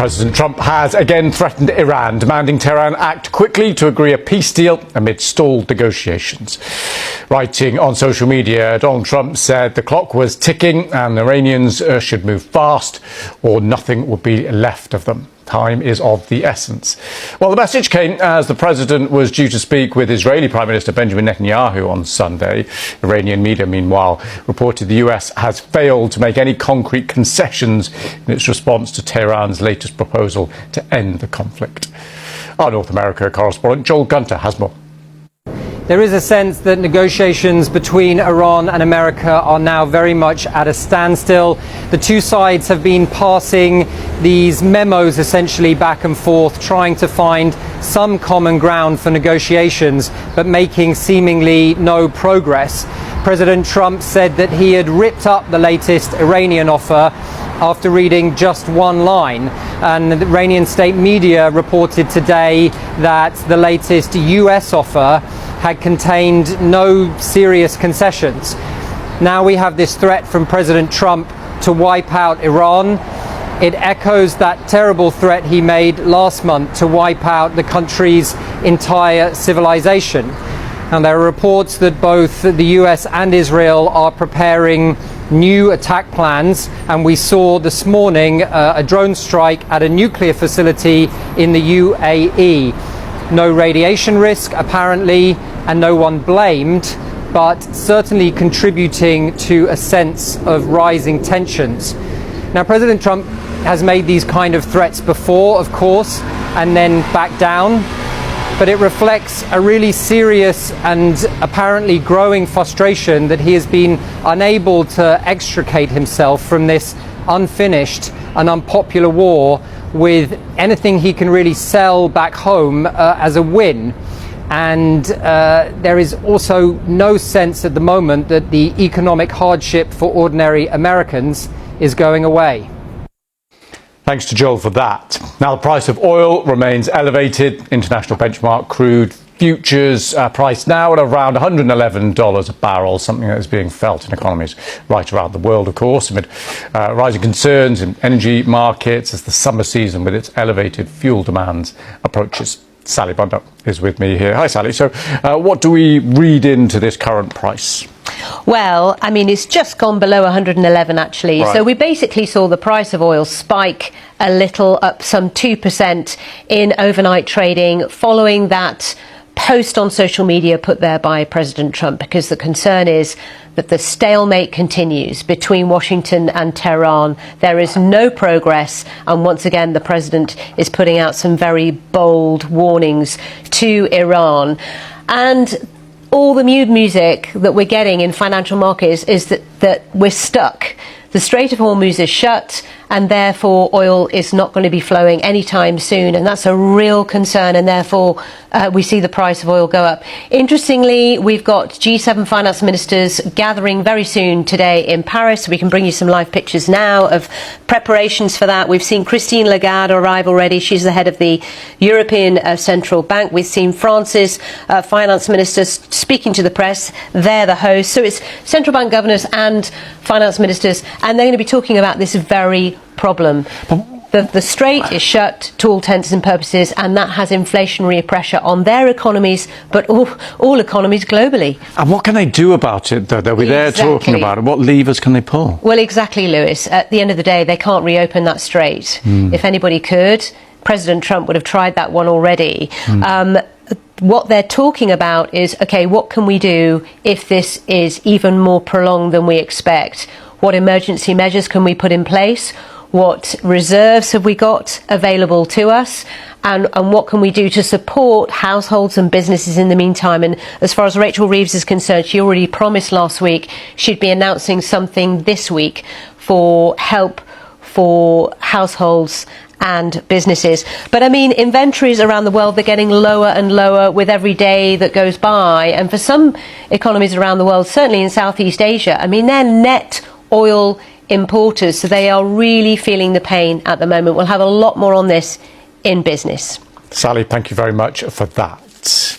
President Trump has again threatened Iran, demanding Tehran act quickly to agree a peace deal amid stalled negotiations. Writing on social media, Donald Trump said the clock was ticking and the Iranians should move fast or nothing would be left of them. Time is of the essence. Well, the message came as the president was due to speak with Israeli Prime Minister Benjamin Netanyahu on Sunday. Iranian media, meanwhile, reported the US has failed to make any concrete concessions in its response to Tehran's latest proposal to end the conflict. Our North America correspondent Joel Gunter has more. There is a sense that negotiations between Iran and America are now very much at a standstill. The two sides have been passing these memos essentially back and forth, trying to find some common ground for negotiations, but making seemingly no progress. President Trump said that he had ripped up the latest Iranian offer after reading just one line. And the Iranian state media reported today that the latest US offer had contained no serious concessions. Now we have this threat from President Trump to wipe out Iran. It echoes that terrible threat he made last month to wipe out the country's entire civilization. And there are reports that both the US and Israel are preparing new attack plans, and we saw this morning a drone strike at a nuclear facility in the UAE. No radiation risk, apparently, and no one blamed, but certainly contributing to a sense of rising tensions. Now, President Trump has made these kind of threats before, of course, and then backed down, but it reflects a really serious and apparently growing frustration that he has been unable to extricate himself from this unfinished and unpopular war with anything he can really sell back home as a win. And there is also no sense at the moment that the economic hardship for ordinary Americans is going away. Thanks to Joel for that. Now, the price of oil remains elevated. International benchmark crude futures priced now at around $111 a barrel, something that is being felt in economies right around the world, of course, amid rising concerns in energy markets as the summer season with its elevated fuel demands approaches. Sally Bundup is with me here. Hi, Sally. So what do we read into this current price? Well, I mean, it's just gone below 111, actually. Right. So we basically saw the price of oil spike a little, up some 2% in overnight trading following that post on social media put there by President Trump, because the concern is that the stalemate continues between Washington and Tehran. There is no progress, and once again the president is putting out some very bold warnings to Iran. And all the mood music that we're getting in financial markets is that we're stuck. The Strait of Hormuz is shut, and therefore oil is not going to be flowing anytime soon, and that's a real concern, and therefore we see the price of oil go up. Interestingly, we've got G7 finance ministers gathering very soon today in Paris. We can bring you some live pictures now of preparations for that. We've seen Christine Lagarde arrive already. She's the head of the European Central Bank. We've seen France's finance ministers speaking to the press. They're the hosts. So it's central bank governors and finance ministers, and they're going to be talking about this very problem. The strait is shut to all intents and purposes, and that has inflationary pressure on their economies, but all economies globally. And what can they do about it, though? They'll be there talking about it. What levers can they pull? Well, exactly, Lewis. At the end of the day, they can't reopen that strait. If anybody could, President Trump would have tried that one already. What they're talking about is, OK, what can we do if this is even more prolonged than we expect? What emergency measures can we put in place? What reserves have we got available to us? And what can we do to support households and businesses in the meantime? And as far as Rachel Reeves is concerned, she already promised last week she'd be announcing something this week for help for households and businesses. But I mean, inventories around the world, they're getting lower and lower with every day that goes by. And for some economies around the world, certainly in Southeast Asia, I mean, they're net oil importers, so they are really feeling the pain at the moment. We'll have a lot more on this in business. Sally, thank you very much for that.